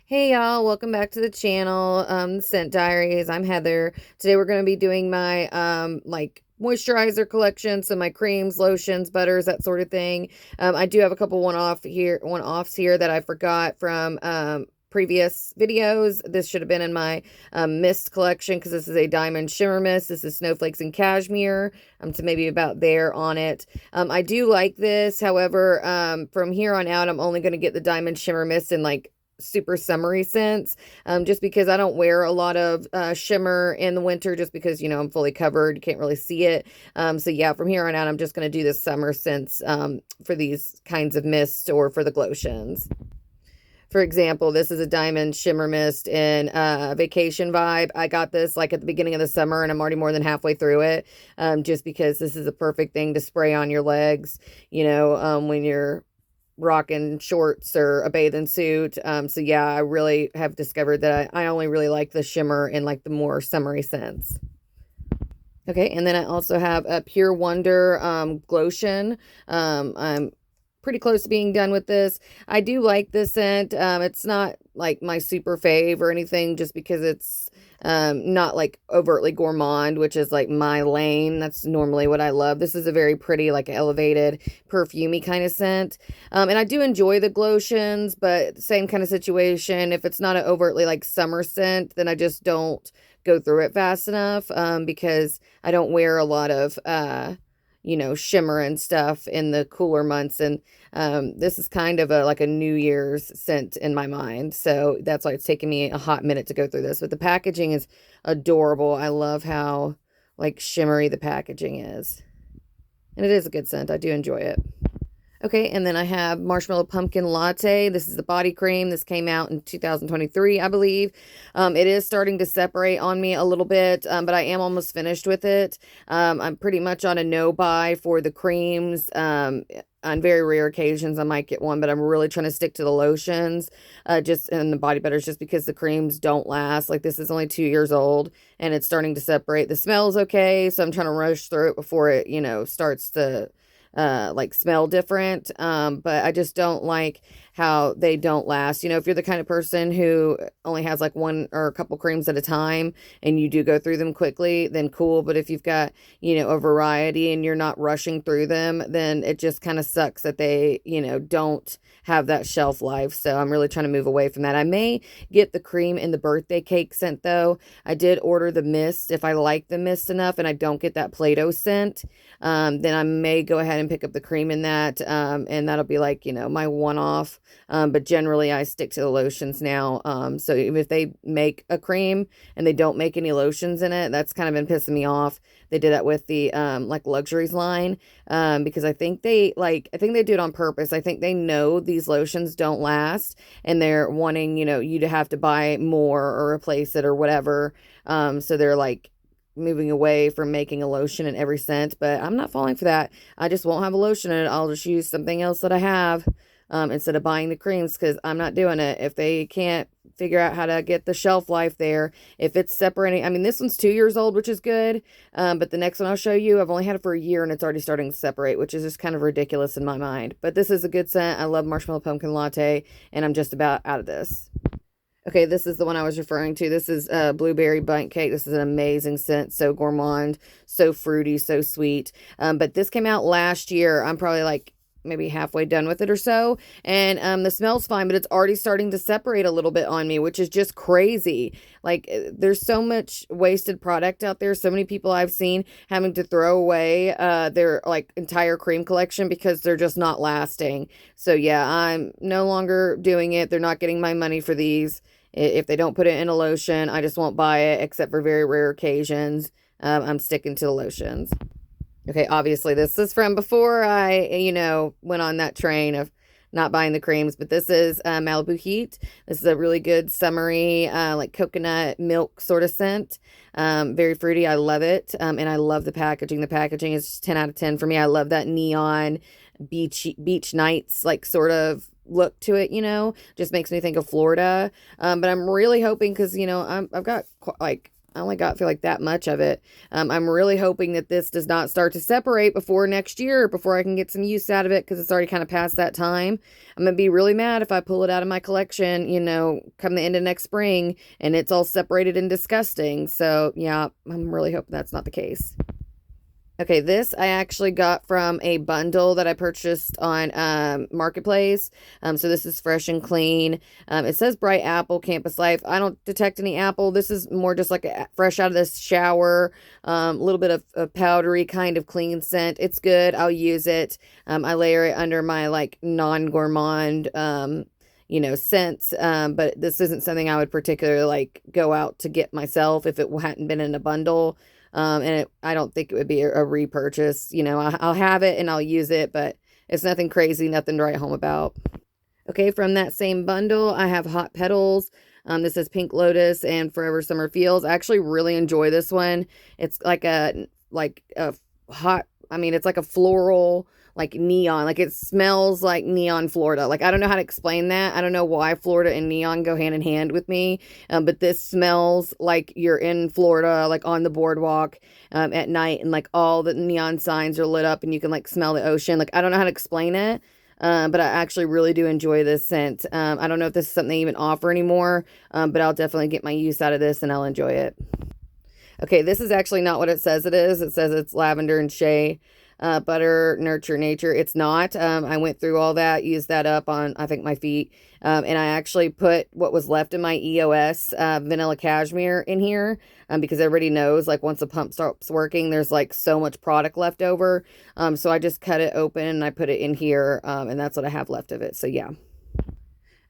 Hey y'all, welcome back to the channel, Scent Diaries. I'm Heather. Today we're going to be doing my like moisturizer collection, so my creams, lotions, butters, that sort of thing. I do have a couple one-offs here that I forgot from previous videos. This should have been in my mist collection because this is a diamond shimmer mist. This is snowflakes and cashmere. So maybe about there on it. I do like this. However, from here on out, I'm only going to get the diamond shimmer mist in like super summery scents, just because I don't wear a lot of shimmer in the winter, just because I'm fully covered, you can't really see it. So yeah, from here on out I'm just going to do the summer scents for these kinds of mists or for the glotions. For example, this is a diamond shimmer mist in Vacation Vibe. I got this like at the beginning of the summer and I'm already more than halfway through it, just because this is a perfect thing to spray on your legs, when you're rocking shorts or a bathing suit. So yeah, I really have discovered that I only really like the shimmer in like the more summery scents. Okay, and then I also have a Pure Wonder Glotion. I'm pretty close to being done with this. I do like this scent. It's not like my super fave or anything, just because it's not like overtly gourmand, which is like my lane. That's normally what I love. This is a very pretty, like elevated, perfumey kind of scent. And I do enjoy the glotions, but same kind of situation. If it's not an overtly like summer scent, then I just don't go through it fast enough, because I don't wear a lot of shimmer and stuff in the cooler months. And this is kind of like a New Year's scent in my mind. So that's why it's taken me a hot minute to go through this. But the packaging is adorable. I love how like shimmery the packaging is. And it is a good scent. I do enjoy it. Okay, and then I have Marshmallow Pumpkin Latte. This is the body cream. This came out in 2023, I believe. It is starting to separate on me a little bit, but I am almost finished with it. I'm pretty much on a no-buy for the creams. On very rare occasions, I might get one, but I'm really trying to stick to the lotions, and the body butters, just because the creams don't last. Like, this is only 2 years old, and it's starting to separate. The smell's okay, so I'm trying to rush through it before it, starts to like smell different. But I just don't like how they don't last. If you're the kind of person who only has like one or a couple creams at a time and you do go through them quickly, then cool. But if you've got, a variety and you're not rushing through them, then it just kind of sucks that they, don't have that shelf life. So I'm really trying to move away from that. I may get the cream in the birthday cake scent though. I did order the mist. If I like the mist enough and I don't get that Play-Doh scent, then I may go ahead and pick up the cream in that. And that'll be like, my one-off. But generally I stick to the lotions now. So even if they make a cream and they don't make any lotions in it, that's kind of been pissing me off. They did that with the like luxuries line, because I think they do it on purpose. I think they know these lotions don't last and they're wanting, you to have to buy more or replace it or whatever. So they're like moving away from making a lotion in every scent, but I'm not falling for that. I just won't have a lotion in it. I'll just use something else that I have, instead of buying the creams, because I'm not doing it. If they can't figure out how to get the shelf life there, if it's separating, I mean, this one's 2 years old, which is good, but the next one I'll show you, I've only had it for a year and it's already starting to separate, which is just kind of ridiculous in my mind. But this is a good scent. I love Marshmallow Pumpkin Latte, and I'm just about out of this. Okay, this is the one I was referring to. This is Blueberry Bundt Cake. This is an amazing scent. So gourmand, so fruity, so sweet. But this came out last year. I'm probably like maybe halfway done with it or so. And the smell's fine, but it's already starting to separate a little bit on me, which is just crazy. Like, there's so much wasted product out there. So many people I've seen having to throw away their like entire cream collection because they're just not lasting. So yeah, I'm no longer doing it. They're not getting my money for these. If they don't put it in a lotion, I just won't buy it, except for very rare occasions. I'm sticking to the lotions. Okay, obviously this is from before I, went on that train of not buying the creams, but this is Malibu Heat. This is a really good summery, like coconut milk sort of scent. Very fruity. I love it. And I love the packaging. The packaging is just 10 out of 10 for me. I love that neon beach nights, like sort of look to it, just makes me think of Florida. But I'm really hoping, because I've got like I only got, feel like, that much of it. I'm really hoping that this does not start to separate before next year, before I can get some use out of it, because it's already kind of past that time. I'm going to be really mad if I pull it out of my collection, you know, come the end of next spring, and it's all separated and disgusting. So, yeah, I'm really hoping that's not the case. Okay, this I actually got from a bundle that I purchased on Marketplace. So this is fresh and clean. It says Bright Apple Campus Life. I don't detect any apple. This is more just like a fresh out of the shower, a little bit of a powdery kind of clean scent. It's good. I'll use it. I layer it under my like non-gourmand you know, scents. But this isn't something I would particularly like go out to get myself if it hadn't been in a bundle. I don't think it would be a repurchase. You know, I'll have it and I'll use it, but it's nothing crazy, nothing to write home about. Okay, from that same bundle, I have Hot Petals. This is Pink Lotus and Forever Summer Feels. I actually really enjoy this one. It's like a hot, I mean, it's like a floral, like neon, like it smells like neon Florida. Like, I don't know how to explain that. I don't know why Florida and neon go hand in hand with me. But this smells like you're in Florida, like on the boardwalk at night, and like all the neon signs are lit up and you can like smell the ocean. Like, I don't know how to explain it. But I actually really do enjoy this scent. I don't know if this is something they even offer anymore, but I'll definitely get my use out of this and I'll enjoy it. Okay, this is actually not what it says it is. It says it's lavender and shea butter, nurture nature. It's not. I went through all that, used that up on, I think, my feet. And I actually put what was left in my EOS vanilla cashmere in here because everybody knows, like, once the pump stops working, there's like so much product left over. So I just cut it open and I put it in here, and that's what I have left of it. So yeah.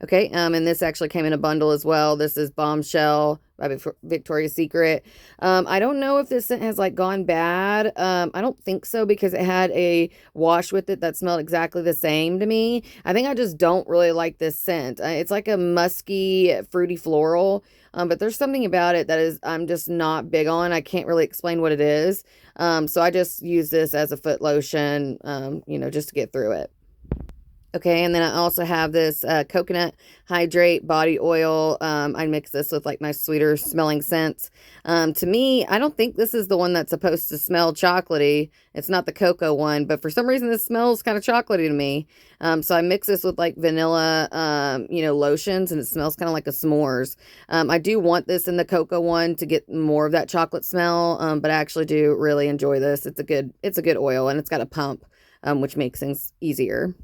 Okay, and this actually came in a bundle as well. This is Bombshell by Victoria's Secret. I don't know if this scent has like gone bad. I don't think so because it had a wash with it that smelled exactly the same to me. I think I just don't really like this scent. It's like a musky, fruity floral, but there's something about it that is I'm just not big on. I can't really explain what it is. So I just use this as a foot lotion, you know, just to get through it. Okay, and then I also have this coconut hydrate body oil. I mix this with like my sweeter smelling scents. To me, I don't think this is the one that's supposed to smell chocolatey. It's not the cocoa one, but for some reason this smells kind of chocolatey to me. So I mix this with like vanilla, you know, lotions, and it smells kind of like a s'mores. I do want this in the cocoa one to get more of that chocolate smell, but I actually do really enjoy this. It's a good oil, and it's got a pump, which makes things easier.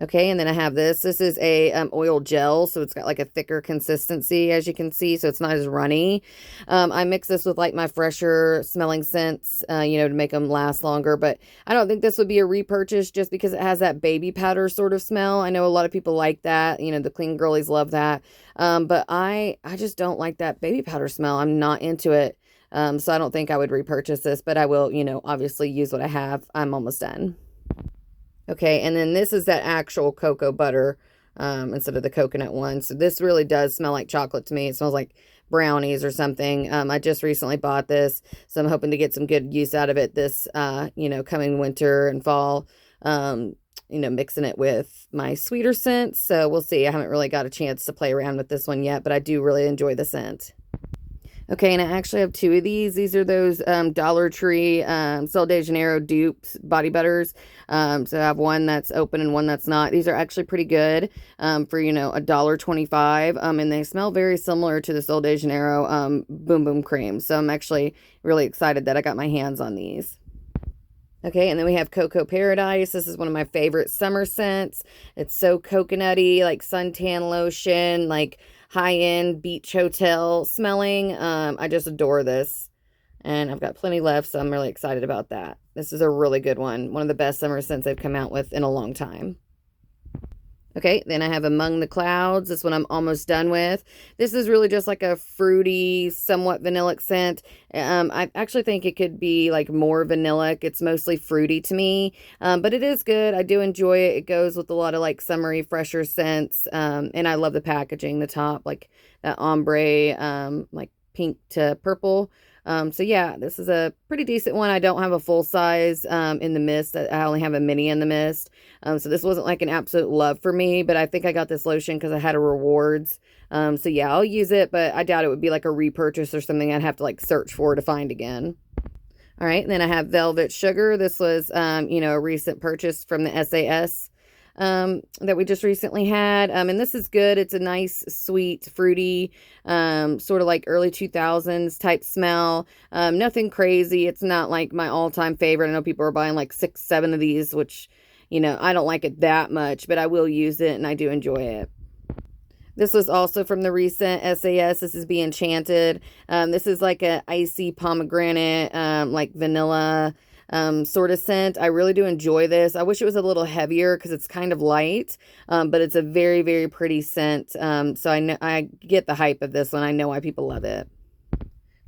Okay, and then I have this. This is a oil gel, so it's got like a thicker consistency, as you can see, so it's not as runny. I mix this with like my fresher smelling scents, you know, to make them last longer, but I don't think this would be a repurchase just because it has that baby powder sort of smell. I know a lot of people like that, you know, the clean girlies love that, but I just don't like that baby powder smell. I'm not into it, so I don't think I would repurchase this, but I will, you know, obviously use what I have. I'm almost done. Okay, and then this is that actual cocoa butter instead of the coconut one. So this really does smell like chocolate to me. It smells like brownies or something. I just recently bought this, so I'm hoping to get some good use out of it this, you know, coming winter and fall, you know, mixing it with my sweeter scents. So we'll see. I haven't really got a chance to play around with this one yet, but I do really enjoy the scent. Okay, and I actually have two of these. These are those Dollar Tree Sol de Janeiro dupes body butters. So I have one that's open and one that's not. These are actually pretty good for, you know, $1.25. And they smell very similar to the Sol de Janeiro Boom Boom Cream. So I'm actually really excited that I got my hands on these. Okay, and then we have Cocoa Paradise. This is one of my favorite summer scents. It's so coconutty, like suntan lotion, like high-end beach hotel smelling. I just adore this, and I've got plenty left, so I'm really excited about that. This is a really good one of the best summer scents they've come out with in a long time. Okay, then I have Among the Clouds. This one I'm almost done with. This is really just like a fruity, somewhat vanillic scent. I actually think it could be like more vanillic. It's mostly fruity to me, but it is good. I do enjoy it. It goes with a lot of like summery, fresher scents, and I love the packaging. The top, like that ombre, like pink to purple. So yeah, this is a pretty decent one. I don't have a full size in the mist. I only have a mini in the mist. So this wasn't like an absolute love for me, but I think I got this lotion because I had a rewards. So yeah, I'll use it, but I doubt it would be like a repurchase or something I'd have to like search for to find again. All right, and then I have Velvet Sugar. This was, a recent purchase from the SAS that we just recently had. And this is good. It's a nice, sweet, fruity, sort of like early 2000s type smell. Nothing crazy. It's not like my all-time favorite. I know people are buying like 6, 7 of these, which, I don't like it that much, but I will use it and I do enjoy it. This was also from the recent SAS. This is Be Enchanted. This is like a icy pomegranate, like vanilla sort of scent. I really do enjoy this. I wish it was a little heavier because it's kind of light, but it's a very, very pretty scent. So I know I get the hype of this one. I know why people love it.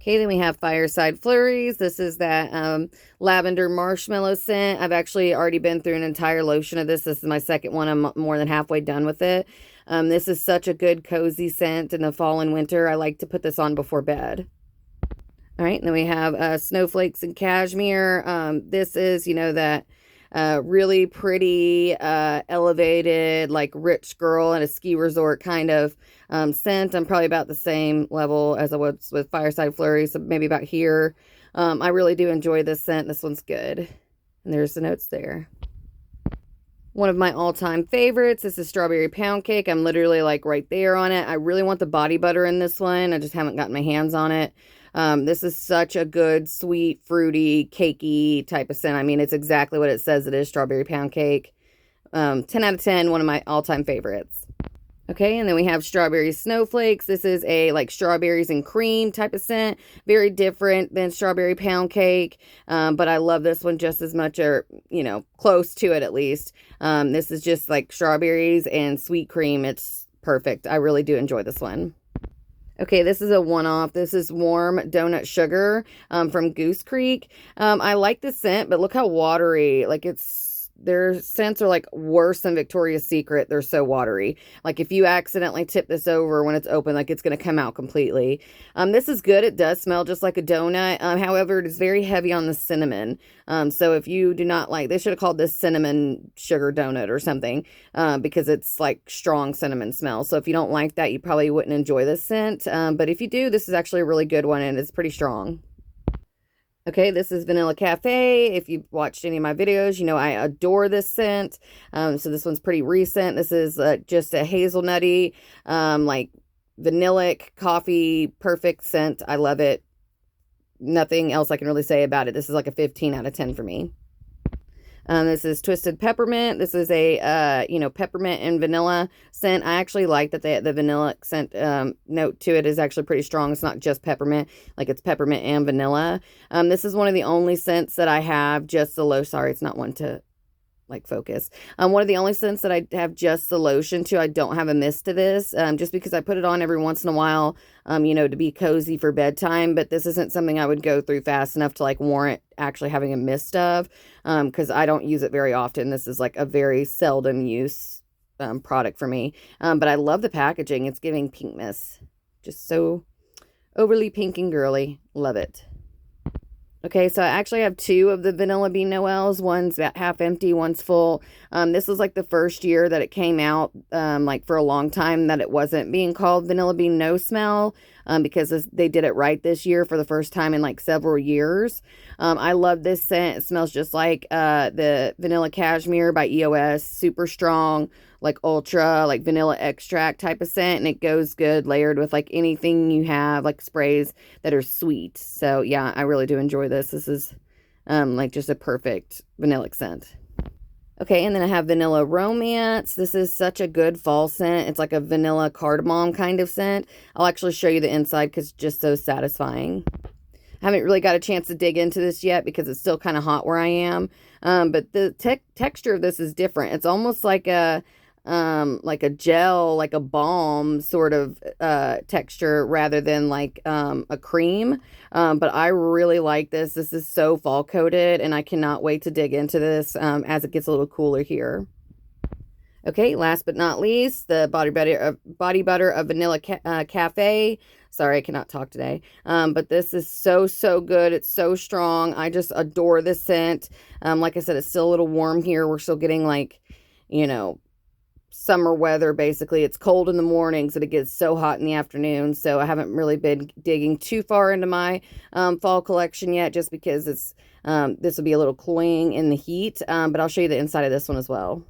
Okay, then we have Fireside Flurries. This is that lavender marshmallow scent. I've actually already been through an entire lotion of this. This is my second one. I'm more than halfway done with it. This is such a good cozy scent in the fall and winter. I like to put this on before bed. All right, and then we have Snowflakes and Cashmere. This is, that really pretty, elevated, like rich girl at a ski resort kind of scent. I'm probably about the same level as I was with Fireside Flurry, so maybe about here. I really do enjoy this scent. This one's good. And there's the notes there. One of my all-time favorites. This is Strawberry Pound Cake. I'm literally like right there on it. I really want the body butter in this one. I just haven't gotten my hands on it. This is such a good, sweet, fruity, cakey type of scent. I mean, it's exactly what it says it is, Strawberry Pound Cake. 10 out of 10, one of my all-time favorites. Okay, and then we have Strawberry Snowflakes. This is a like strawberries and cream type of scent. Very different than Strawberry Pound Cake, but I love this one just as much, or, close to it at least. This is just like strawberries and sweet cream. It's perfect. I really do enjoy this one. Okay, this is a one-off. This is Warm Donut Sugar from Goose Creek. I like the scent, but look how watery. Like their scents are like worse than Victoria's Secret. They're so watery. Like if you accidentally tip this over when it's open, like it's going to come out completely. This is good. It does smell just like a donut. However, it is very heavy on the cinnamon. So if you do not like, they should have called this cinnamon sugar donut or something, because it's like strong cinnamon smell. So if you don't like that, you probably wouldn't enjoy this scent. But if you do, this is actually a really good one and it's pretty strong. Okay, this is Vanilla Cafe. If you've watched any of my videos, you know I adore this scent. So this one's pretty recent. This is just a hazelnutty, like vanillic coffee, perfect scent. I love it. Nothing else I can really say about it. This is like a 15 out of 10 for me. This is Twisted Peppermint. This is a, peppermint and vanilla scent. I actually like that the vanilla scent note to it is actually pretty strong. It's not just peppermint, like it's peppermint and vanilla. This is one of the only scents that I have just the low. Sorry, it's not one to like focus. One of the only scents that I have just the lotion to. I don't have a mist to this, just because I put it on every once in a while, to be cozy for bedtime. But this isn't something I would go through fast enough to like warrant actually having a mist of, because I don't use it very often. This is like a very seldom use product for me. But I love the packaging. It's giving pinkness, just so overly pink and girly. Love it. Okay, so I actually have 2 of the Vanilla Bean Noels. One's about half empty, one's full. This was like the first year that it came out, like for a long time, that it wasn't being called Vanilla Bean No Smell, because they did it right this year for the first time in like several years. I love this scent. It smells just like the Vanilla Cashmere by EOS. Super strong, like ultra, like vanilla extract type of scent, and it goes good layered with like anything you have, like sprays that are sweet. So yeah, I really do enjoy this. This is like just a perfect vanillic scent. Okay, and then I have Vanilla Romance. This is such a good fall scent. It's like a vanilla cardamom kind of scent. I'll actually show you the inside because it's just so satisfying. I haven't really got a chance to dig into this yet because it's still kind of hot where I am. But the texture of this is different. It's almost like a gel, like a balm sort of texture rather than like a cream. But I really like this. This is so fall coated and I cannot wait to dig into this as it gets a little cooler here. Okay, last but not least, the body butter of Vanilla Cafe. Sorry, I cannot talk today. But this is so, so good. It's so strong. I just adore this scent. Like I said, it's still a little warm here. We're still getting like, you know, summer weather basically. It's cold in the mornings and it gets so hot in the afternoon. So I haven't really been digging too far into my fall collection yet, just because it's this will be a little cloying in the heat. But I'll show you the inside of this one as well.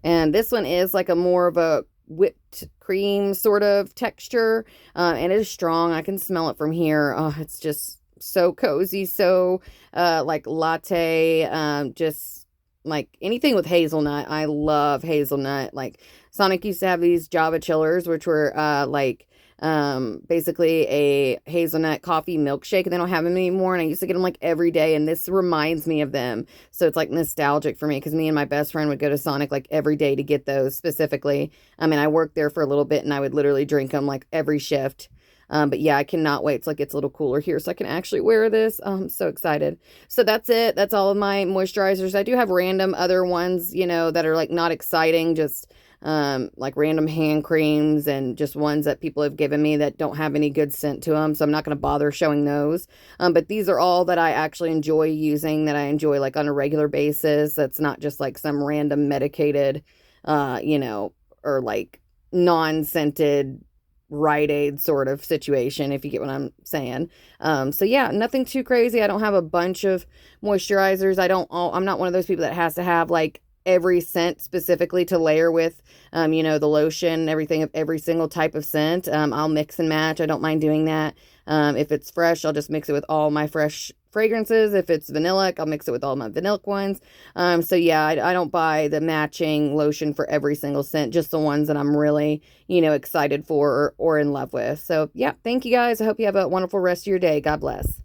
And this one is like a more of a whipped cream sort of texture. And it is strong. I can smell it from here. Oh, it's just so cozy. So like latte, just like anything with hazelnut. I love hazelnut. Like Sonic used to have these Java chillers, which were like basically a hazelnut coffee milkshake, and they don't have them anymore, and I used to get them like every day, and this reminds me of them. So it's like nostalgic for me, because me and my best friend would go to Sonic like every day to get those specifically. I mean, I worked there for a little bit, and I would literally drink them like every shift. But yeah, I cannot wait till it gets a little cooler here so I can actually wear this. Oh, I'm so excited. So that's it. That's all of my moisturizers. I do have random other ones, you know, that are like not exciting, just like random hand creams and just ones that people have given me that don't have any good scent to them. So I'm not going to bother showing those. But these are all that I actually enjoy using, that I enjoy like on a regular basis. That's not just like some random medicated, you know, or like non-scented Rite Aid sort of situation, if you get what I'm saying. So yeah, nothing too crazy. I don't have a bunch of moisturizers. I'm not one of those people that has to have like every scent specifically to layer with, you know, the lotion, everything of every single type of scent. I'll mix and match. I don't mind doing that. If it's fresh, I'll just mix it with all my fresh fragrances. If it's vanillic, I'll mix it with all my vanillic ones. So yeah, I don't buy the matching lotion for every single scent, just the ones that I'm really, you know, excited for or in love with. So yeah, thank you guys. I hope you have a wonderful rest of your day. God bless.